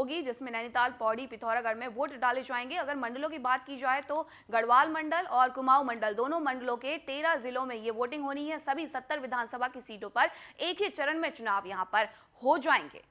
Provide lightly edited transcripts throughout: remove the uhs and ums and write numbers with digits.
होगी, जिसमें नैनीताल, पौड़ी, पिथौरागढ़ में वोट डाले जाएंगे। अगर मंडलों की बात की जाए तो गढ़वाल मंडल और कुमाऊं मंडल दोनों मंडलों के 13 जिलों में ये वोटिंग होनी है। सभी 70 विधानसभा की सीटों पर एक ही चरण में चुनाव यहां पर हो जाएंगे।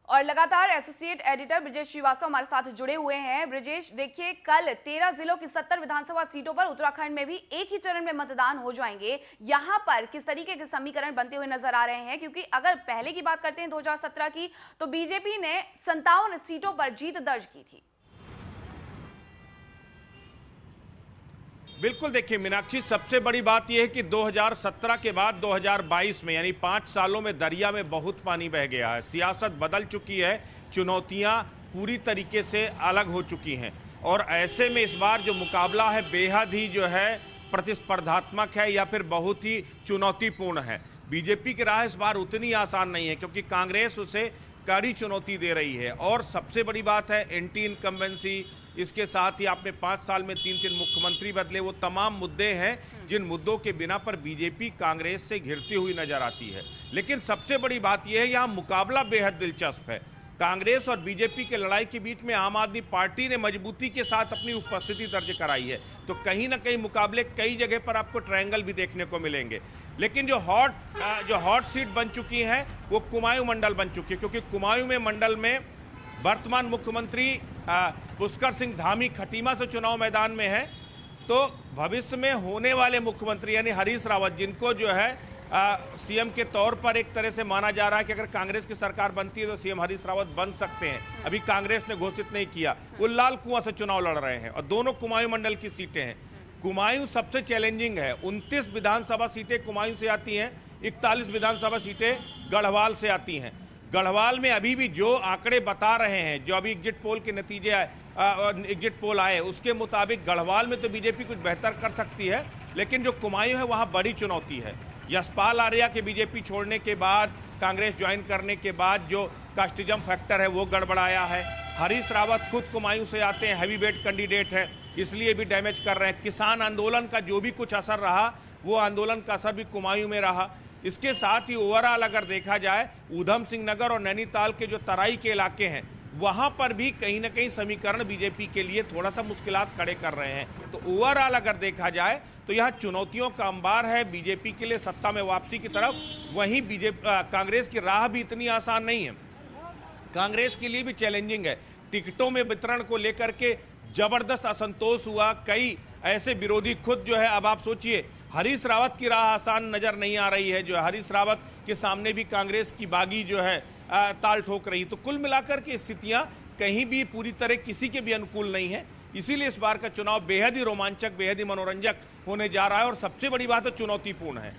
और लगातार एसोसिएट एडिटर ब्रिजेश श्रीवास्तव हमारे साथ जुड़े हुए हैं। ब्रिजेश, देखिए, कल 13 जिलों की 70 विधानसभा सीटों पर उत्तराखंड में भी एक ही चरण में मतदान हो जाएंगे। यहां पर किस तरीके के समीकरण बनते हुए नजर आ रहे हैं? क्योंकि अगर पहले की बात करते हैं 2017 की, तो बीजेपी ने 57 सीटों पर जीत दर्ज की थी। बिल्कुल, देखिए मीनाक्षी, सबसे बड़ी बात यह है कि 2017 के बाद 2022 में यानी 5 सालों में दरिया में बहुत पानी बह गया है। सियासत बदल चुकी है, चुनौतियां पूरी तरीके से अलग हो चुकी हैं और ऐसे में इस बार जो मुकाबला है बेहद ही जो है प्रतिस्पर्धात्मक है या फिर बहुत ही चुनौतीपूर्ण है। बीजेपी की राह इस बार उतनी आसान नहीं है क्योंकि कांग्रेस उसे कड़ी चुनौती दे रही है और सबसे बड़ी बात है एंटी इनकम्बेंसी। इसके साथ ही आपने 5 साल में 3 मुख्यमंत्री बदले, वो तमाम मुद्दे हैं जिन मुद्दों के बिना पर बीजेपी कांग्रेस से घिरती हुई नजर आती है। लेकिन सबसे बड़ी बात यह है यहाँ मुकाबला बेहद दिलचस्प है। कांग्रेस और बीजेपी के लड़ाई के बीच में आम आदमी पार्टी ने मजबूती के साथ अपनी उपस्थिति दर्ज कराई है, तो कहीं ना कहीं मुकाबले कई जगह पर आपको ट्रायंगल भी देखने को मिलेंगे। लेकिन जो हॉट सीट बन चुकी है वो कुमाऊं मंडल बन चुकी है, क्योंकि कुमाऊं में मंडल में वर्तमान मुख्यमंत्री पुष्कर सिंह धामी खटीमा से चुनाव मैदान में है, तो भविष्य में होने वाले मुख्यमंत्री यानी हरीश रावत, जिनको जो है सीएम के तौर पर एक तरह से माना जा रहा है कि अगर कांग्रेस की सरकार बनती है तो सीएम हरीश रावत बन सकते हैं, अभी कांग्रेस ने घोषित नहीं किया, वो लाल कुआं से चुनाव लड़ रहे हैं और दोनों कुमाऊं मंडल की सीटें हैं। कुमाऊं सबसे चैलेंजिंग है, 29 विधानसभा सीटें कुमाऊं से आती हैं, 41 विधानसभा सीटें गढ़वाल से आती हैं। गढ़वाल में अभी भी जो आंकड़े बता रहे हैं, जो अभी एग्जिट पोल के नतीजे एग्जिट पोल आए, उसके मुताबिक गढ़वाल में तो बीजेपी कुछ बेहतर कर सकती है, लेकिन जो कुमाऊं है वहां बड़ी चुनौती है। यशपाल आर्या के बीजेपी छोड़ने के बाद, कांग्रेस ज्वाइन करने के बाद जो कास्टिज्म फैक्टर है वो गड़बड़ाया है। हरीश रावत खुद कुमाऊं से आते हैं, हैवी वेट कैंडिडेट है, इसलिए भी डैमेज कर रहे हैं। किसान आंदोलन का जो भी कुछ असर रहा, वो आंदोलन का असर भी कुमाऊं में रहा। इसके साथ ही ओवरऑल अगर देखा जाए, ऊधम सिंह नगर और नैनीताल के जो तराई के इलाके हैं, वहां पर भी कहीं ना कहीं समीकरण बीजेपी के लिए थोड़ा सा मुश्किलात खड़े कर रहे हैं। तो ओवरऑल अगर देखा जाए तो यह चुनौतियों का अंबार है बीजेपी के लिए सत्ता में वापसी की तरफ। वहीं कांग्रेस की राह भी इतनी आसान नहीं है, कांग्रेस के लिए भी चैलेंजिंग है। टिकटों में वितरण को लेकर के जबरदस्त असंतोष हुआ, कई ऐसे विरोधी खुद जो है, अब आप सोचिए हरीश रावत की राह आसान नजर नहीं आ रही है, जो है हरीश रावत के सामने भी कांग्रेस की बागी जो है ताल ठोक रही। तो कुल मिलाकर के स्थितियां कहीं भी पूरी तरह किसी के भी अनुकूल नहीं है, इसीलिए इस बार का चुनाव बेहद ही रोमांचक, बेहद ही मनोरंजक होने जा रहा है और सबसे बड़ी बात है चुनौतीपूर्ण है।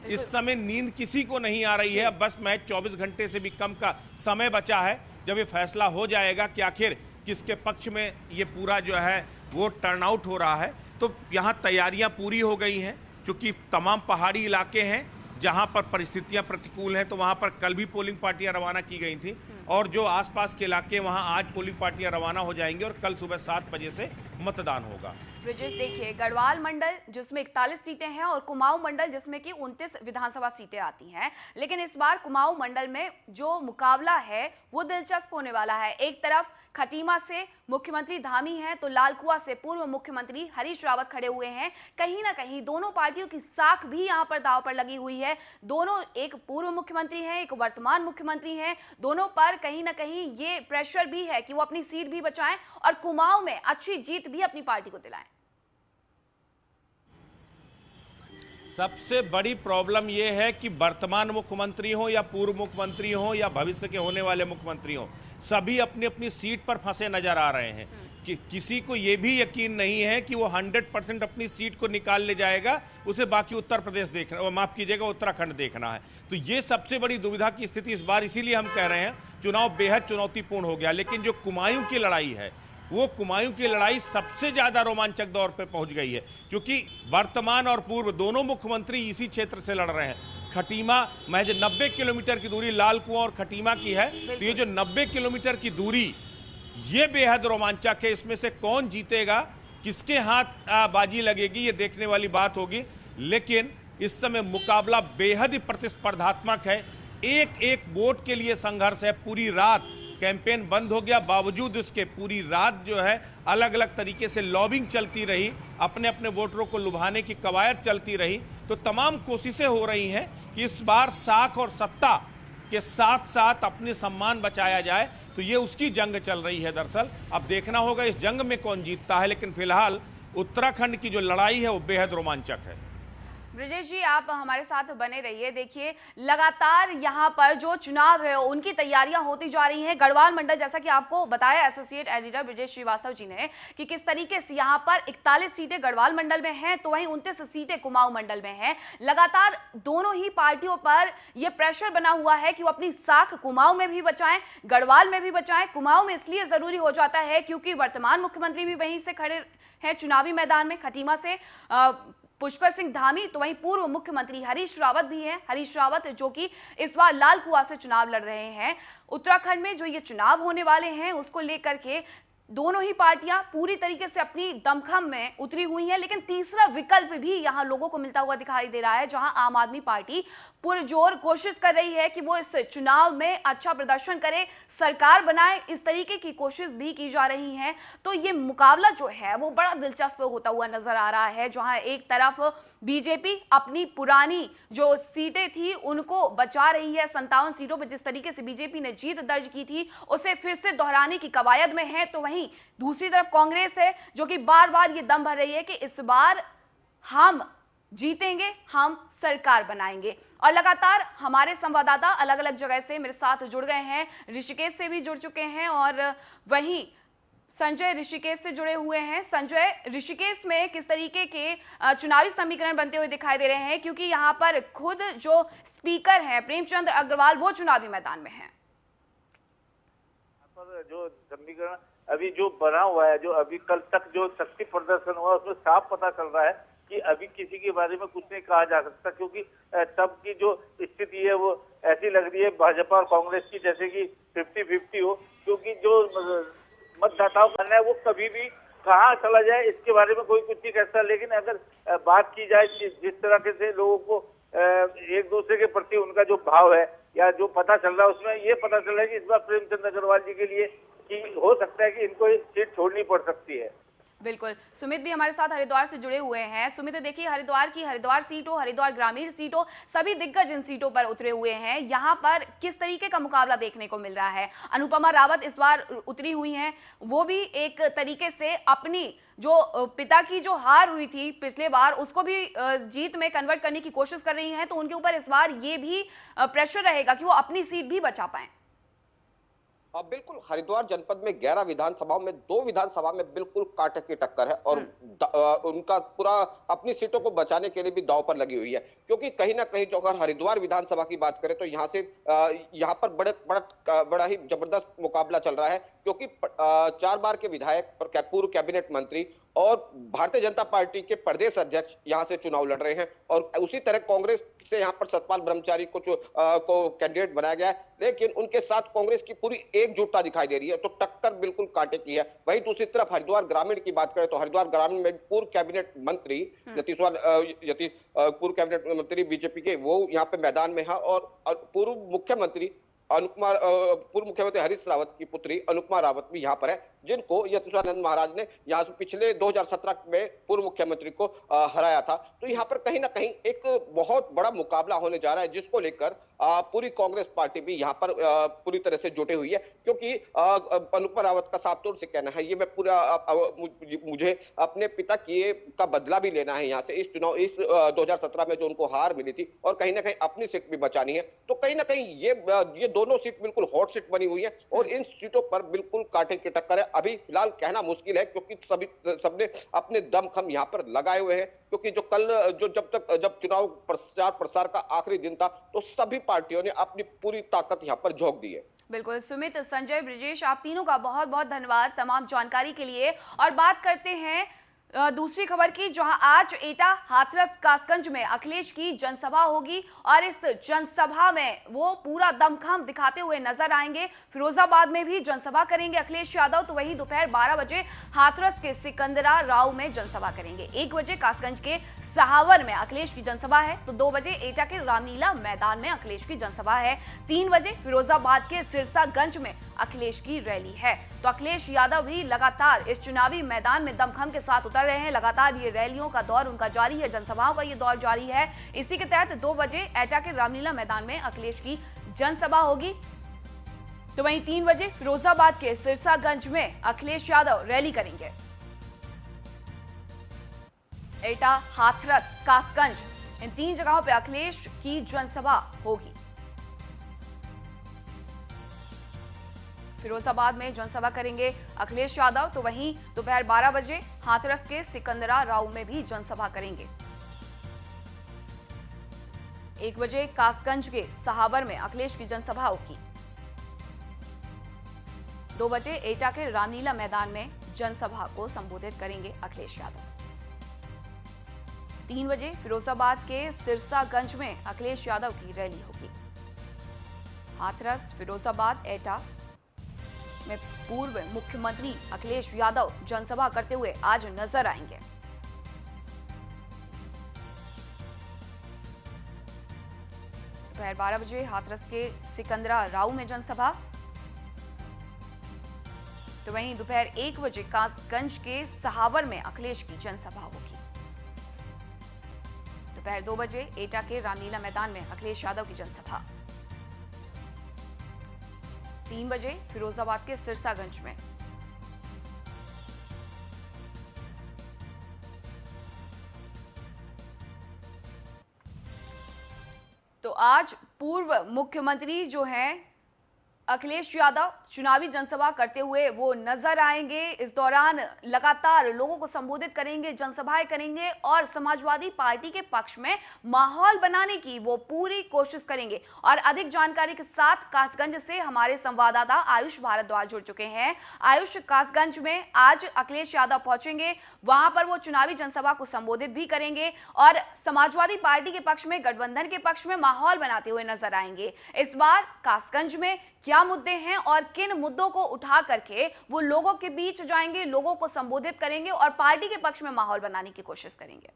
इस समय नींद किसी को नहीं आ रही है। अब बस मैच 24 घंटे से भी कम का समय बचा है, जब ये फैसला हो जाएगा कि आखिर किसके पक्ष में ये पूरा जो है वो टर्नआउट हो रहा है। तो यहाँ तैयारियां पूरी हो गई हैं, क्योंकि तमाम पहाड़ी इलाके हैं जहां पर परिस्थितियां प्रतिकूल हैं, तो वहां पर कल भी पोलिंग पार्टियां रवाना की गई थी और जो आसपास के इलाके वहां आज पोलिंग पार्टियां रवाना हो जाएंगी और कल सुबह 7 बजे से मतदान होगा। ब्रिजेश, देखिए, गढ़वाल मंडल जिसमें 41 सीटें हैं और कुमाऊं मंडल जिसमें कि 29 विधानसभा सीटें आती हैं, लेकिन इस बार कुमाऊं मंडल में जो मुकाबला है वो दिलचस्प होने वाला है। एक तरफ खटीमा से मुख्यमंत्री धामी हैं, तो लालकुआं से पूर्व मुख्यमंत्री हरीश रावत खड़े हुए हैं। कहीं ना कहीं दोनों पार्टियों की साख भी यहां पर दांव पर लगी हुई है। दोनों, एक पूर्व मुख्यमंत्री हैं, एक वर्तमान मुख्यमंत्री हैं, दोनों पर कहीं ना कहीं ये प्रेशर भी है कि वो अपनी सीट भी बचाएं और कुमाऊं में अच्छी जीत भी अपनी पार्टी को दिलाएं। सबसे बड़ी प्रॉब्लम यह है कि वर्तमान मुख्यमंत्री हो या पूर्व मुख्यमंत्री हो या भविष्य के होने वाले मुख्यमंत्री हो, सभी अपनी अपनी सीट पर फंसे नजर आ रहे हैं। कि किसी को यह भी यकीन नहीं है कि वो 100% अपनी सीट को निकाल ले जाएगा, उसे बाकी उत्तर प्रदेश देखना, माफ कीजिएगा उत्तराखंड देखना है। तो ये सबसे बड़ी दुविधा की स्थिति इस बार, इसीलिए हम कह रहे हैं चुनाव बेहद चुनौतीपूर्ण हो गया। लेकिन जो कुमाऊं की लड़ाई है, वो कुमाऊं की लड़ाई सबसे ज्यादा रोमांचक दौर पर पहुंच गई है, क्योंकि वर्तमान और पूर्व दोनों मुख्यमंत्री इसी क्षेत्र से लड़ रहे हैं। खटीमा महज 90 किलोमीटर की दूरी लाल कुआं और खटीमा की है, तो ये जो 90 किलोमीटर की दूरी, ये बेहद रोमांचक है। इसमें से कौन जीतेगा, किसके हाथ बाजी लगेगी, ये देखने वाली बात होगी। लेकिन इस समय मुकाबला बेहद ही प्रतिस्पर्धात्मक है। एक एक वोट के लिए संघर्ष है। पूरी रात कैंपेन बंद हो गया, बावजूद इसके पूरी रात जो है अलग अलग तरीके से लॉबिंग चलती रही, अपने अपने वोटरों को लुभाने की कवायद चलती रही। तो तमाम कोशिशें हो रही हैं कि इस बार साख और सत्ता के साथ साथ अपने सम्मान बचाया जाए। तो ये उसकी जंग चल रही है। दरअसल अब देखना होगा इस जंग में कौन जीतता है, लेकिन फिलहाल उत्तराखंड की जो लड़ाई है वो बेहद रोमांचक है। ब्रजेश जी, आप हमारे साथ बने रहिए। देखिए, लगातार यहाँ पर जो चुनाव है उनकी तैयारियां होती जा रही हैं। गढ़वाल मंडल, जैसा कि आपको बताया एसोसिएट एडिटर ब्रजेश श्रीवास्तव जी ने, कि किस तरीके से यहाँ पर 41 सीटें गढ़वाल मंडल में हैं, तो वहीं 29 सीटें कुमाऊं मंडल में हैं। लगातार दोनों ही पार्टियों पर यह प्रेशर बना हुआ है कि वो अपनी साख कुमाऊं में भी बचाएं, गढ़वाल में भी बचाएं। कुमाऊं में इसलिए जरूरी हो जाता है क्योंकि वर्तमान मुख्यमंत्री भी वहीं से खड़े हैं चुनावी मैदान में, खटीमा से पुष्कर सिंह धामी। तो वहीं पूर्व मुख्यमंत्री हरीश रावत भी हैं, हरीश रावत जो कि इस बार लाल कुआं से चुनाव लड़ रहे हैं। उत्तराखंड में जो ये चुनाव होने वाले हैं उसको लेकर के दोनों ही पार्टियां पूरी तरीके से अपनी दमखम में उतरी हुई हैं। लेकिन तीसरा विकल्प भी यहां लोगों को मिलता हुआ दिखाई दे रहा है, जहां आम आदमी पार्टी पुरजोर कोशिश कर रही है कि वो इस चुनाव में अच्छा प्रदर्शन करे, सरकार बनाए। इस तरीके की कोशिश भी की जा रही है। तो ये मुकाबला जो है वो बड़ा दिलचस्प होता हुआ नजर आ रहा है, जहां एक तरफ बीजेपी अपनी पुरानी जो सीटें थी उनको बचा रही है। 57 सीटों पर जिस तरीके से बीजेपी ने जीत दर्ज की थी उसे फिर से दोहराने की कवायद में है। तो वहीं दूसरी तरफ कांग्रेस है जो कि बार बार ये दम भर रही है कि इस बार हम जीतेंगे, हम सरकार बनाएंगे। और लगातार हमारे संवाददाता अलग अलग जगह से मेरे साथ जुड़ गए हैं, ऋषिकेश से भी जुड़ चुके हैं और वहीं संजय ऋषिकेश से जुड़े हुए हैं। संजय, ऋषिकेश में किस तरीके के चुनावी समीकरण बनते हुए दिखाई दे रहे हैं, क्योंकि यहाँ पर खुद जो स्पीकर हैं प्रेमचंद अग्रवाल वो चुनावी मैदान में हैं। पर जो समीकरण अभी जो बना हुआ है, जो अभी कल तक जो शक्ति प्रदर्शन हुआ उसमें साफ पता चल रहा है कि अभी किसी के बारे में कुछ नहीं कहा जा सकता, क्योंकि तब की जो स्थिति है वो ऐसी लग रही है भाजपा और कांग्रेस की जैसे कि 50-50 हो। क्योंकि जो मतदाताओं का है वो कभी भी कहाँ चला जाए इसके बारे में कोई कुछ नहीं कहता। लेकिन अगर बात की जाए जिस तरह से लोगों को एक दूसरे के प्रति उनका जो भाव है या जो पता चल रहा है उसमें ये पता चल रहा है कि इस बार प्रेमचंद अग्रवाल जी के लिए कि हो सकता है कि इनको सीट छोड़नी पड़ सकती है। बिल्कुल, सुमित भी हमारे साथ हरिद्वार से जुड़े हुए हैं। सुमित, देखिए, हरिद्वार सीट हो, हरिद्वार ग्रामीण सीट हो, सभी दिग्गज इन सीटों पर उतरे हुए हैं। यहाँ पर किस तरीके का मुकाबला देखने को मिल रहा है? अनुपमा रावत इस बार उतरी हुई हैं, वो भी एक तरीके से अपनी जो पिता की जो हार हुई थी पिछले बार उसको भी जीत में कन्वर्ट करने की कोशिश कर रही हैं। तो उनके ऊपर इस बार ये भी प्रेशर रहेगा कि वो अपनी सीट भी बचा पाएं। बिल्कुल, हरिद्वार जनपद में 11 विधानसभाओं में 2 विधानसभा में बिल्कुल कांटे की टक्कर है और उनका पूरा अपनी सीटों को बचाने के लिए भी दांव पर लगी हुई है। क्योंकि कहीं ना कहीं जो अगर हरिद्वार विधानसभा की बात करें तो यहाँ पर बड़ा ही जबरदस्त मुकाबला चल रहा है, क्योंकि 4 बार के विधायक और पूर्व कैबिनेट मंत्री और भारतीय जनता पार्टी के प्रदेश अध्यक्ष यहां से चुनाव लड़ रहे हैं। और उसी तरह कांग्रेस से यहां पर सतपाल ब्रह्मचारी को कैंडिडेट बनाया गया है, लेकिन उनके साथ कांग्रेस की पूरी एकजुटता दिखाई दे रही है। तो टक्कर बिल्कुल कांटे की है। वहीं दूसरी तरफ हरिद्वार ग्रामीण की बात करें तो हरिद्वार ग्रामीण में पूर्व कैबिनेट मंत्री पूर्व कैबिनेट मंत्री बीजेपी के वो यहाँ पे मैदान में है और पूर्व मुख्यमंत्री हरीश रावत की पुत्री अनुपमा रावत भी यहाँ पर है, जिनको यतीश्वरानंद महाराज ने यहाँ से पिछले 2017 में पूर्व मुख्यमंत्री को हराया था। तो यहाँ पर कहीं ना कहीं एक बहुत बड़ा मुकाबला होने जा रहा है, जिसको लेकर पूरी कांग्रेस पार्टी भी यहाँ पर पूरी तरह से जुटी हुई है। क्योंकि अनुपमा रावत का साफ तौर से कहना है, ये मैं मुझे अपने पिता का बदला भी लेना है यहाँ से इस 2017 में जो उनको हार मिली थी, और कहीं ना कहीं अपनी सीट भी बचानी है। तो कहीं ना कहीं ये दोनों सीट बिल्कुल हॉट सीट बनी हुई है और इन सीटों पर बिल्कुल कांटे की टक्कर है। अभी फिलहाल कहना मुश्किल है, क्योंकि सबने अपने दमखम यहाँ पर लगाए हुए हैं। क्योंकि जब चुनाव प्रचार प्रसार का आखिरी दिन था तो सभी पार्टियों ने अपनी पूरी ताकत यहाँ पर झोंक दी है। बिल्कुल सुमित, संजय, ब्रजेश, आप तीनों का बहुत बहुत धन्यवाद तमाम जानकारी के लिए। और बात करते हैं दूसरी खबर की, जहां आज एटा, हाथरस, कासगंज में अखिलेश की जनसभा होगी और इस जनसभा में वो पूरा दमखम दिखाते हुए नजर आएंगे। फिरोजाबाद में भी जनसभा करेंगे अखिलेश यादव, तो वहीं दोपहर 12 बजे हाथरस के सिकंदरा राव में जनसभा करेंगे। 1 बजे कासगंज के सहावर में अखिलेश की जनसभा है, तो 2 बजे एटा के रामलीला मैदान में अखिलेश की जनसभा है। 3 बजे फिरोजाबाद के सिरसागंज में अखिलेश की रैली है। तो अखिलेश यादव भी लगातार इस चुनावी मैदान में दमखम के साथ उतर रहे हैं। लगातार ये रैलियों का दौर उनका जारी है, जनसभाओं का ये दौर जारी है। इसी के तहत 2 बजे एटा के रामलीला मैदान में अखिलेश की जनसभा होगी। तो वहीं 3 बजे फिरोजाबाद के सिरसागंज में अखिलेश यादव रैली करेंगे। एटा, हाथरस, कासगंज, इन 3 जगहों पर अखिलेश की जनसभा होगी। फिरोजाबाद में जनसभा करेंगे अखिलेश यादव, तो वहीं दोपहर 12 बजे हाथरस के सिकंदरा राव में भी जनसभा करेंगे। 1 बजे कासगंज के सहावर में अखिलेश की जनसभा होगी। 2 बजे एटा के रामलीला मैदान में जनसभा को संबोधित करेंगे अखिलेश यादव। 3 बजे फिरोजाबाद के सिरसागंज में अखिलेश यादव की रैली होगी। हाथरस, फिरोजाबाद, एटा में पूर्व मुख्यमंत्री अखिलेश यादव जनसभा करते हुए आज नजर आएंगे। दोपहर 12 बजे हाथरस के सिकंदरा राव में जनसभा, तो वहीं दोपहर 1 बजे कासगंज के सहावर में अखिलेश की जनसभा होगी। दोपहर 2 बजे एटा के रामलीला मैदान में अखिलेश यादव की जनसभा। 3 बजे फिरोजाबाद के सिरसागंज में। तो आज पूर्व मुख्यमंत्री जो हैं अखिलेश यादव चुनावी जनसभा करते हुए वो नजर आएंगे। इस दौरान लगातार लोगों को संबोधित करेंगे, जनसभाएं करेंगे और समाजवादी पार्टी के पक्ष में माहौल बनाने की वो पूरी कोशिश करेंगे। और अधिक जानकारी के साथ कासगंज से हमारे संवाददाता आयुष भारद्वाज जुड़ चुके हैं। आयुष, कासगंज में आज अखिलेश यादव पहुंचेंगे, वहां पर वो चुनावी जनसभा को संबोधित भी करेंगे और समाजवादी पार्टी के पक्ष में, गठबंधन के पक्ष में माहौल बनाते हुए नजर आएंगे। इस बार कासगंज में क्या मुद्दे हैं और किन मुद्दों को उठा करके वो लोगों के बीच जाएंगे, लोगों को संबोधित करेंगे और पार्टी के पक्ष में माहौल बनाने की कोशिश करेंगे?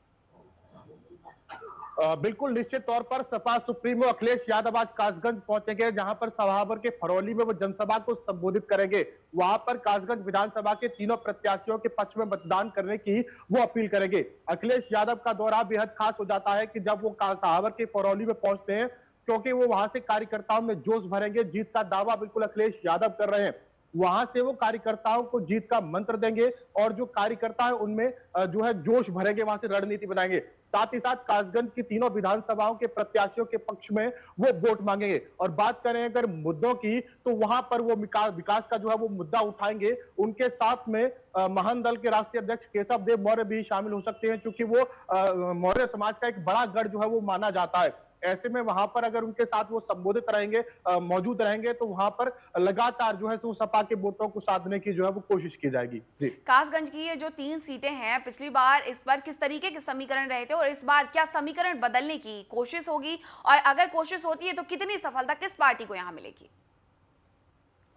बिल्कुल निश्चित तौर पर सपा सुप्रीमो अखिलेश यादव आज कासगंज पहुंचेंगे, जहां पर सहावर के फरौली में वो जनसभा को संबोधित करेंगे। वहां पर कासगंज विधानसभा के तीनों प्रत्याशियों के पक्ष में मतदान करने की वो अपील करेंगे। अखिलेश यादव का दौरा बेहद खास हो जाता है कि जब वो सहावर के फरौली में पहुंचते हैं, क्योंकि वो वहां से कार्यकर्ताओं में जोश भरेंगे। जीत का दावा बिल्कुल अखिलेश यादव कर रहे हैं। वहां से वो कार्यकर्ताओं को जीत का मंत्र देंगे और जो कार्यकर्ता है उनमें जो है जोश भरेंगे, वहां से रणनीति बनाएंगे। साथ ही साथ कासगंज की तीनों विधानसभाओं के प्रत्याशियों के पक्ष में वो वोट मांगेंगे। और बात करें अगर मुद्दों की, तो वहां पर वो विकास का जो है वो मुद्दा उठाएंगे। उनके साथ में महान दल के राष्ट्रीय अध्यक्ष केशव देव मौर्य भी शामिल हो सकते हैं, क्योंकि वो मौर्य समाज का एक बड़ा गढ़ जो है वो माना जाता है। ऐसे में वहां पर अगर उनके साथ वो संबोधित रहेंगे, मौजूद रहेंगे, तो वहां पर लगातार जो है सो सपा के वोटों को साधने की जो है वो कोशिश की जाएगी। जी, कासगंज की ये जो 3 सीटें हैं, पिछली बार इस बार किस तरीके के समीकरण रहे थे और इस बार क्या समीकरण बदलने की कोशिश होगी, और अगर कोशिश होती है तो कितनी सफलता किस पार्टी को यहां मिलेगी?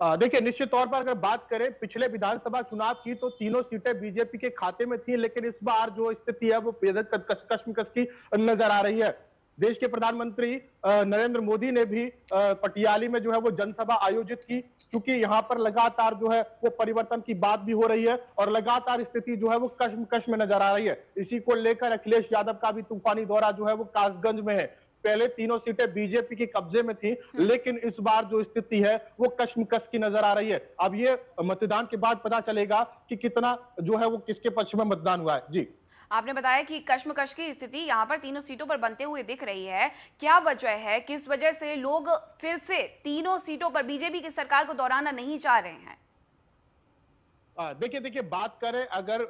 देखिए, निश्चित तौर पर अगर बात करें पिछले विधानसभा चुनाव की, तो तीनों सीटें बीजेपी के खाते में थी, लेकिन इस बार जो स्थिति है वो बेहद कशमकश की नजर आ रही है। देश के प्रधानमंत्री नरेंद्र मोदी ने भी पटियाली में जो है वो जनसभा आयोजित की, क्योंकि यहाँ पर लगातार जो है वो परिवर्तन की बात भी हो रही है और लगातार स्थिति जो है वो कशमकश में नजर आ रही है। इसी को लेकर अखिलेश यादव का भी तूफानी दौरा जो है वो कासगंज में है। पहले तीनों सीटें बीजेपी के कब्जे में थी, लेकिन इस बार जो स्थिति है वो कशमकश की नजर आ रही है। अब ये मतदान के बाद पता चलेगा कि कितना जो है वो किसके पक्ष में मतदान हुआ है। जी, आपने बताया कि कश्मकश की स्थिति यहां पर तीनों सीटों पर बनते हुए दिख रही है। क्या वजह है, किस वजह से लोग फिर से तीनों सीटों पर बीजेपी की सरकार को दोहराना नहीं चाह रहे हैं? देखिए बात करें अगर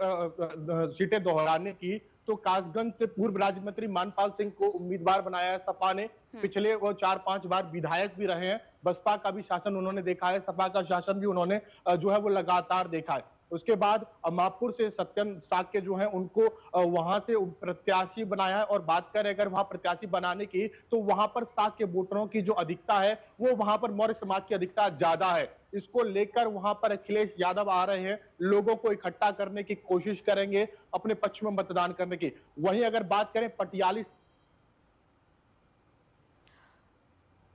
सीटें दोहराने की, तो कासगंज से पूर्व राज्य मंत्री मानपाल सिंह को उम्मीदवार बनाया है सपा ने। पिछले वो 4-5 बार विधायक भी रहे हैं। बसपा का भी शासन उन्होंने देखा है, सपा का शासन भी उन्होंने जो है वो लगातार देखा है। उसके बाद अमापुर से सत्यन साक्य जो है उनको वहां से प्रत्याशी बनाया है। और बात करें अगर वहां प्रत्याशी बनाने की, तो वहां पर साक्य वोटरों की जो अधिकता है वो वहां पर मौर्य समाज की अधिकता ज्यादा है। इसको लेकर वहां पर अखिलेश यादव आ रहे हैं, लोगों को इकट्ठा करने की कोशिश करेंगे, अपने पक्ष में मतदान करने की। वहीं अगर बात करें पटियाली,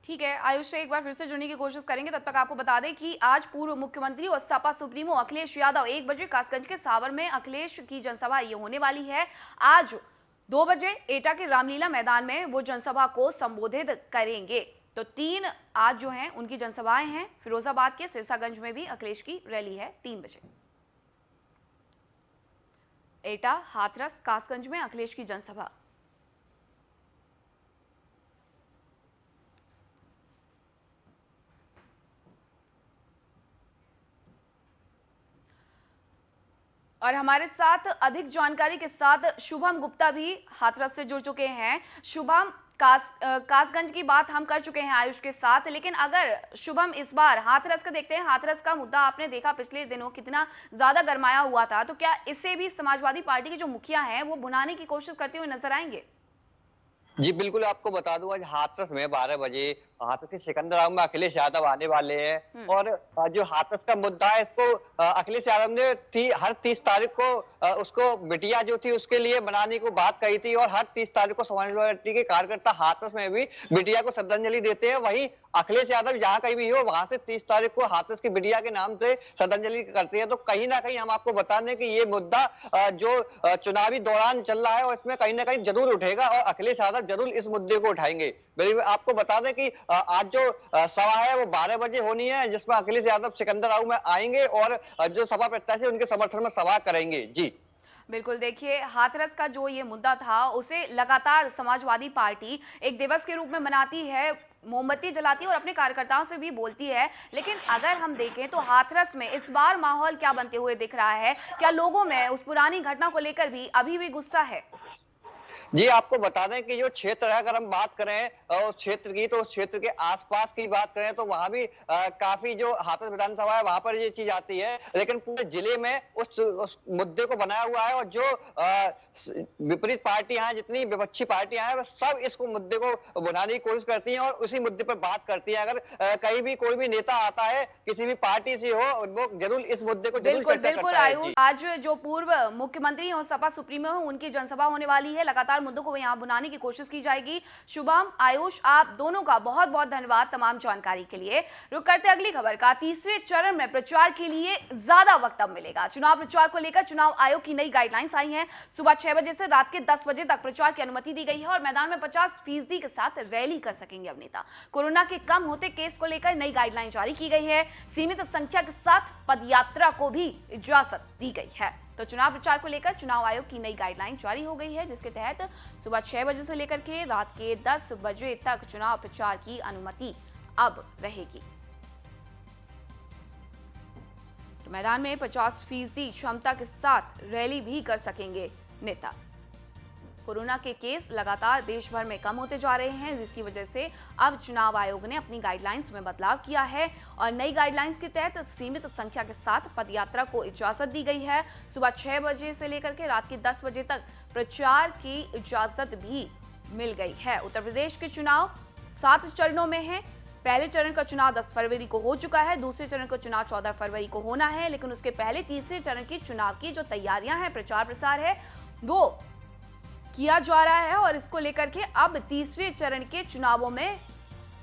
ठीक है, आयुष से एक बार फिर से जुड़ने की कोशिश करेंगे। तब तक आपको बता दें कि आज पूर्व मुख्यमंत्री और सपा सुप्रीमो अखिलेश यादव 1 बजे कासगंज के सावर में अखिलेश की जनसभा ये होने वाली है। आज 2 बजे एटा के रामलीला मैदान में वो जनसभा को संबोधित करेंगे। तो 3 आज जो हैं उनकी जनसभाएं हैं। फिरोजाबाद के सिरसागंज में भी अखिलेश की रैली है 3 बजे। एटा, हाथरस, कासगंज में अखिलेश की जनसभा। और हमारे साथ अधिक जानकारी के साथ शुभम गुप्ता भी हाथरस से जुड़ चुके हैं। शुभम, कासगंज की बात हम कर चुके हैं आयुष के साथ, लेकिन अगर शुभम इस बार हाथरस का देखते हैं, हाथरस का मुद्दा आपने देखा पिछले दिनों कितना ज्यादा गरमाया हुआ था, तो क्या इसे भी समाजवादी पार्टी के जो मुखिया हैं वो भुनाने की कोशिश करते हुए नजर आएंगे? जी बिल्कुल, आपको बता दूं आज हाथरस में 12 बजे हाथरस के सिकंदराबाद में अखिलेश यादव आने वाले हैं। और जो हाथरस का मुद्दा है इसको अखिलेश यादव ने हर 30 तारीख को उसको बिटिया जो थी उसके लिए बनाने को बात कही थी। और हर 30 तारीख को समाजवादी पार्टी के कार्यकर्ता हाथरस में भी बिटिया को श्रद्धांजलि देते हैं। वहीं अखिलेश यादव जहां कहीं भी हो वहां से 30 तारीख को हाथरस की बिटिया के नाम से श्रद्धांजलि करते हैं। तो कहीं ना कहीं हम आपको बता दें कि ये मुद्दा जो चुनावी दौरान चल रहा है और इसमें कहीं ना कहीं जरूर उठेगा और अखिलेश यादव जरूर इस मुद्दे को उठाएंगे। आपको बता दें कि आज जो सभा है वो 12 बजे होनी है, जिसमें अखिलेश यादव सिकंदराबाद में आएंगे और जो सभा प्रत्याशी उनके समर्थन में सभा करेंगे। जी बिल्कुल, देखिए हाथरस का जो ये मुद्दा था उसे लगातार समाजवादी पार्टी एक दिवस के रूप में मनाती है, मोमबत्ती जलाती है और अपने कार्यकर्ताओं से भी बोलती है। लेकिन अगर हम देखें तो हाथरस में इस बार माहौल क्या बनते हुए दिख रहा है? क्या लोगों में उस पुरानी घटना को लेकर भी अभी भी गुस्सा है? जी, आपको बता दें कि जो क्षेत्र है अगर हम बात करें उस क्षेत्र की, तो उस क्षेत्र के आसपास की बात करें तो वहां भी काफी जो हाथरस विधानसभा है वहां पर ये चीज आती है। लेकिन पूरे जिले में उस मुद्दे को बनाया हुआ है और जो विपरीत पार्टियां हैं, जितनी विपक्षी पार्टियां हैं, वह सब इसको मुद्दे को बनाने की कोशिश करती हैं और उसी मुद्दे पर बात करती हैं। अगर कहीं भी कोई भी नेता आता है किसी भी पार्टी से हो, वो जरूर इस मुद्दे को जरूर चर्चा करता है। आयुष, आज जो पूर्व मुख्यमंत्री और सपा सुप्रीमो है उनकी जनसभा होने वाली है, लगातार मुद्दों को यहां बुलाने की कोशिश की जाएगी। शुभम, आयुष, आप दोनों का बहुत बहुत धन्यवाद तमाम जानकारी के लिए। रुक करते अगली खबर का। तीसरे चरण में प्रचार के लिए ज्यादा वक्त अब मिलेगा। चुनाव प्रचार को लेकर चुनाव आयोग की नई गाइडलाइंस आई हैं। सुबह 6 बजे से रात के 10 बजे तक प्रचार की अनुमति दी गई है और मैदान में 50% के साथ रैली कर सकेंगे अब नेता। कोरोना के कम होते केस को लेकर नई गाइडलाइन जारी की गई है। सीमित संख्या के साथ पदयात्रा को भी इजाजत दी गई है। तो चुनाव प्रचार को लेकर चुनाव आयोग की नई गाइडलाइन जारी हो गई है, जिसके तहत सुबह 6 बजे से लेकर के रात के 10 बजे तक चुनाव प्रचार की अनुमति अब रहेगी। तो मैदान में 50% क्षमता के साथ रैली भी कर सकेंगे नेता। कोरोना के केस लगातार देश भर में कम होते जा रहे हैं, जिसकी वजह से अब चुनाव आयोग ने अपनी गाइडलाइंस में बदलाव किया है और नई गाइडलाइंस के तहत सीमित संख्या के साथ पदयात्रा को इजाजत दी गई है। सुबह 6 बजे से लेकर के रात के 10 बजे तक प्रचार की इजाजत भी मिल गई है। उत्तर प्रदेश के चुनाव 7 चरणों में है। पहले चरण का चुनाव 10 फरवरी को हो चुका है, दूसरे चरण का चुनाव 14 फरवरी को होना है। लेकिन उसके पहले तीसरे चरण की चुनाव की जो तैयारियां हैं, प्रचार प्रसार है, वो किया जा रहा है और इसको लेकर के अब तीसरे चरण के चुनावों में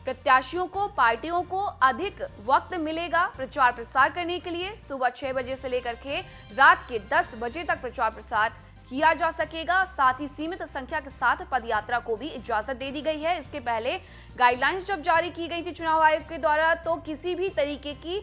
प्रत्याशियों को, पार्टियों को अधिक वक्त मिलेगा प्रचार प्रसार करने के लिए। सुबह 6 बजे से लेकर के रात के 10 बजे तक प्रचार प्रसार किया जा सकेगा। साथ ही सीमित संख्या के साथ पदयात्रा को भी इजाजत दे दी गई है। इसके पहले गाइडलाइंस जब जारी की गई थी चुनाव आयोग के द्वारा, तो किसी भी तरीके की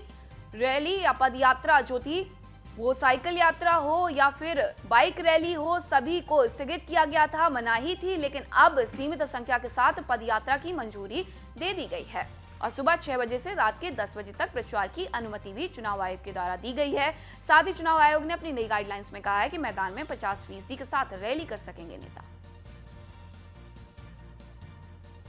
रैली या पदयात्रा जो थी, वो साइकिल यात्रा हो या फिर बाइक रैली हो, सभी को स्थगित किया गया था, मनाही थी। लेकिन अब सीमित संख्या के साथ पदयात्रा की मंजूरी दे दी गई है और सुबह 6 बजे से रात के 10 बजे तक प्रचार की अनुमति भी चुनाव आयोग के द्वारा दी गई है। साथ ही चुनाव आयोग ने अपनी नई गाइडलाइंस में कहा है कि मैदान में 50% के साथ रैली कर सकेंगे नेता।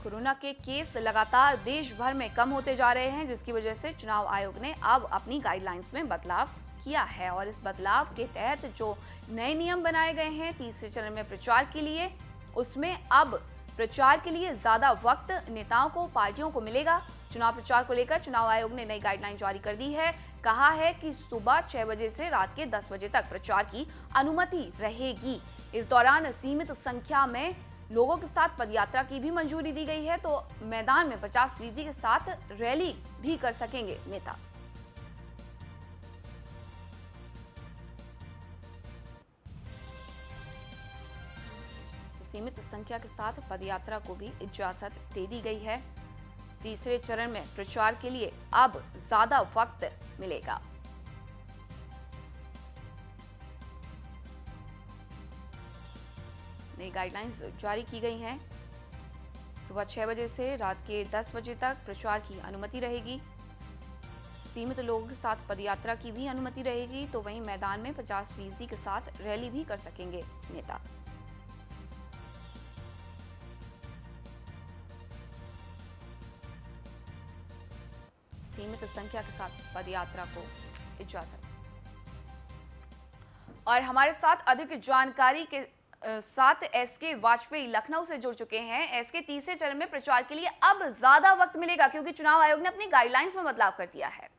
कोरोना के केस लगातार देश भर में कम होते जा रहे हैं, जिसकी वजह से चुनाव आयोग ने अब अपनी गाइडलाइंस में बदलाव किया है और इस बदलाव के तहत जो नए नियम बनाए गए हैं तीसरे चरण में प्रचार के लिए, उसमें अब प्रचार के लिए ज्यादा वक्त नेताओं को, पार्टियों को मिलेगा। चुनाव प्रचार को लेकर चुनाव आयोग ने नई गाइडलाइन जारी कर दी है। कहा है कि सुबह 6 बजे से रात के 10 बजे तक प्रचार की अनुमति रहेगी। इस दौरान सीमित संख्या में लोगों के साथ पदयात्रा की भी मंजूरी दी गई है, तो मैदान में 50% के साथ रैली भी कर सकेंगे नेता। तो सीमित संख्या के साथ पदयात्रा को भी इजाजत दे दी गई है। तीसरे चरण में प्रचार के लिए अब ज्यादा वक्त मिलेगा। नई गाइडलाइंस जारी की गई हैं। सुबह 6 बजे से रात के 10 बजे तक प्रचार की अनुमति रहेगी। सीमित लोगों के साथ पदयात्रा की भी अनुमति रहेगी, तो वहीं मैदान में 50% के साथ रैली भी कर सकेंगे नेता। सीमित संख्या के साथ पदयात्रा को इजाजत। और हमारे साथ अधिक जानकारी के साथ एसके वाजपेयी लखनऊ से जुड़ चुके हैं। एसके, तीसरे चरण में प्रचार के लिए अब ज्यादा वक्त मिलेगा क्योंकि चुनाव आयोग ने अपनी गाइडलाइंस में बदलाव कर दिया है।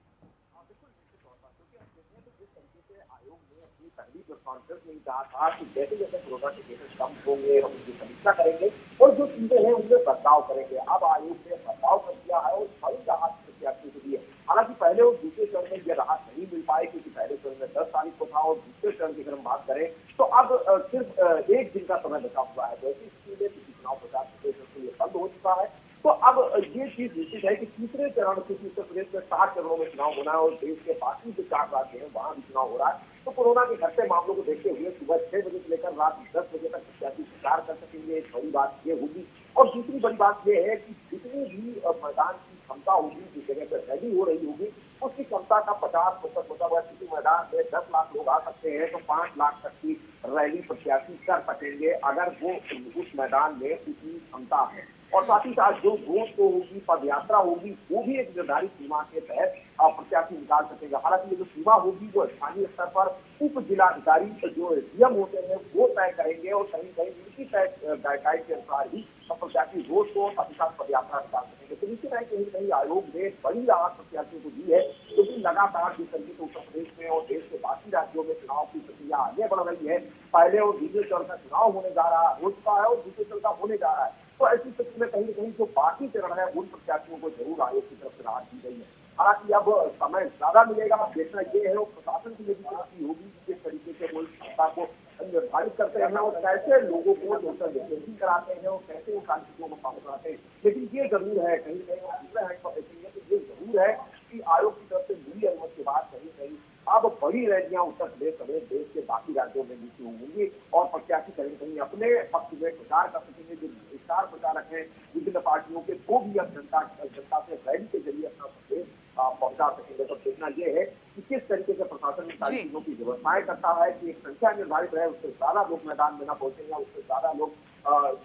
कॉन्फ्रेंस में कहा था कि जैसे जैसे कोरोना के केसेस कम होंगे हम उनकी समीक्षा करेंगे और जो चीजें हैं उनमें बदलाव करेंगे। अब आयोग ने बदलाव कर दिया है और बड़ी राहत प्रत्याशियों को दी है। हालांकि पहले और दूसरे चरण में यह राहत नहीं मिल पाई क्योंकि पहले चरण में 10 तारीख को था और दूसरे चरण की अगर हम बात करें तो अब सिर्फ 1 दिन का समय बचा हुआ है। जैसे स्थिति में चुनाव प्रचार के लिए बंद हो चुका है, तो अब ये चीज निश्चित है कि तीसरे चरण क्योंकि उत्तर प्रदेश में 7 चरणों में चुनाव होना है और देश के बाकी जो 4 राज्य हैं वहां भी चुनाव हो रहा है, तो कोरोना के घटते मामलों को देखते हुए सुबह 6 बजे से लेकर रात 10 बजे तक प्रत्याशी प्रचार कर सकेंगे। एक बड़ी बात ये होगी। और दूसरी बड़ी बात ये है कि जितनी भी मैदान की क्षमता होगी, जिस जगह पर रैली हो रही होगी, उसकी क्षमता का 50% होता हुआ किसी मैदान में 10 लाख लोग आ सकते हैं तो 5 लाख तक की रैली प्रत्याशी कर सकेंगे अगर वो उस मैदान में उतनी क्षमता है। और साथ ही साथ जो रोड शो होगी, पदयात्रा होगी, वो भी एक निर्धारित सीमा के तहत प्रत्याशी निकाल सकेगा। हालांकि ये जो सीमा होगी वो स्थानीय स्तर पर उप जिलाधिकारी जो नियम होते हैं वो तय करेंगे और कहीं कहीं उनकी तय गाइडलाइन के अनुसार ही प्रत्याशी रोड शो साथ ही साथ पदयात्रा निकाल सकेंगे। तो निश्चित है कहीं कहीं आयोग ने बड़ी राहत प्रत्याशियों को दी है क्योंकि लगातार जिस तरीके से उत्तर प्रदेश में और देश के बाकी राज्यों में चुनाव की प्रक्रिया आगे बढ़ रही है, पहले और दूसरे चरण का चुनाव होने जा रहा हो चुका है और दूसरे चरण का होने जा रहा है, तो ऐसी स्थिति में कहीं न कहीं जो बाकी चरण है उन प्रत्याशियों को जरूर आयोग की तरफ से राहत दी गई है। हालांकि अब समय ज्यादा मिलेगा। देखना ये है और प्रशासन की यदि तरक्की होगी किस तरीके से वो क्षमता को निर्धारित करते हैं और कैसे लोगों को सोशल डिस्टेंसिंग कराते हैं और कैसे उन सारी चीजों को फॉलो कराते हैं। लेकिन ये जरूर है कहीं कहीं दूसरे हैंड पर देखेंगे तो ये जरूर है कि आयोग की तरफ से मिली अनुमति के बाद कहीं कहीं अब बड़ी रैलियां उत्तर प्रदेश समेत देश के बाकी राज्यों में भी शुरू होंगी और प्रत्याशी कहीं कहीं अपने पक्ष में प्रचार कर सकेंगे। जो स्टार प्रचारक हैं विभिन्न पार्टियों के, वो भी अब जनता से रैली के जरिए अपना संदेश पहुंचा सकेंगे। तो देखना यह है कि किस तरीके से प्रशासन इन सारी चीजों की व्यवस्थाएं करता है कि एक संख्या निर्धारित रहे, उससे ज्यादा लोग मैदान में न पहुंचेंगे, उससे ज्यादा लोग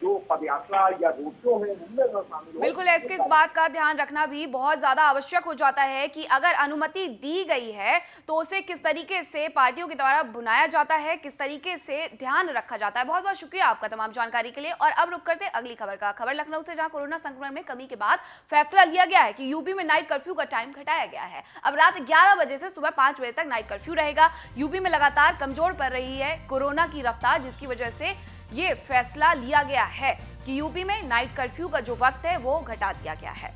जो पदयात्रा या रोड शो है उनमें शामिल हो। बिल्कुल, इसके इस बात का ध्यान रखना भी बहुत ज्यादा आवश्यक हो जाता है कि अगर अनुमति दी गई है तो उसे किस तरीके से पार्टियों के द्वारा भुनाया जाता है, किस तरीके से ध्यान रखा जाता है। बहुत बहुत शुक्रिया आपका तमाम जानकारी के लिए। और अब रुक करते अगली खबर का। खबर लखनऊ से, जहां कोरोना संक्रमण में कमी के बाद फैसला लिया गया है कि यूपी में नाइट कर्फ्यू का टाइम घटाया गया है। अब रात 11 बजे से सुबह 5 बजे तक नाइट कर्फ्यू रहेगा। यूपी में लगातार कमजोर पड़ रही है कोरोना की रफ्तार, जिसकी वजह से ये फैसला लिया गया है कि यूपी में नाइट कर्फ्यू का जो वक्त है वो घटा दिया गया है।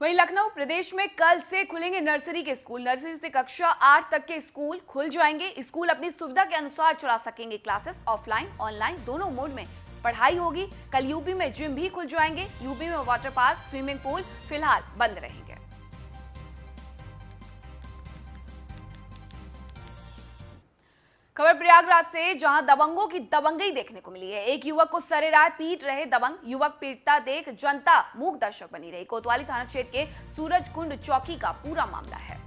वहीं लखनऊ प्रदेश में कल से खुलेंगे नर्सरी के स्कूल। नर्सरी से कक्षा 8 तक के स्कूल खुल जाएंगे। स्कूल अपनी सुविधा के अनुसार चला सकेंगे क्लासेस। ऑफलाइन ऑनलाइन दोनों मोड में पढ़ाई होगी। कल यूपी में जिम भी खुल जाएंगे। यूपी में वाटर पार्क, स्विमिंग पूल फिलहाल बंद रहेंगे। खबर प्रयागराज से, जहां दबंगों की दबंगई देखने को मिली है। एक युवक को सरेराह पीट रहे दबंग। युवक पीटता देख जनता मूक दर्शक बनी रही। कोतवाली थाना क्षेत्र के सूरज कुंड चौकी का पूरा मामला है।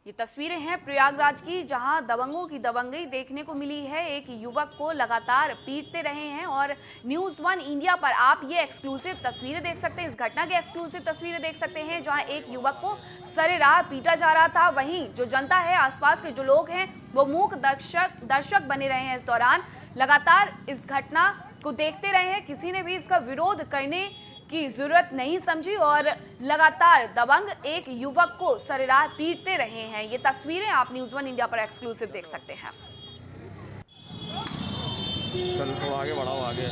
ये तस्वीरें हैं प्रयागराज की, जहां दबंगों की दबंगई देखने को मिली है। एक युवक को लगातार पीटते रहे हैं और न्यूज़ 1 इंडिया पर आप ये एक्सक्लूसिव तस्वीरें देख सकते हैं। इस घटना की एक्सक्लूसिव तस्वीरें देख सकते हैं, जहां एक युवक को सरेराह पीटा जा रहा था। वहीं जो जनता है, आसपास के जो लोग हैं, वो मूक दर्शक बने रहे हैं। इस दौरान लगातार इस घटना को देखते रहे हैं, किसी ने भी इसका विरोध करने की जरूरत नहीं समझी और लगातार दबंग एक युवक को सरेराह पीटते रहे हैं। ये तस्वीरें आप न्यूज़ 1 इंडिया पर एक्सक्लूसिव देख सकते हैं। चल थोड़ा आगे बढ़ाओ, आगे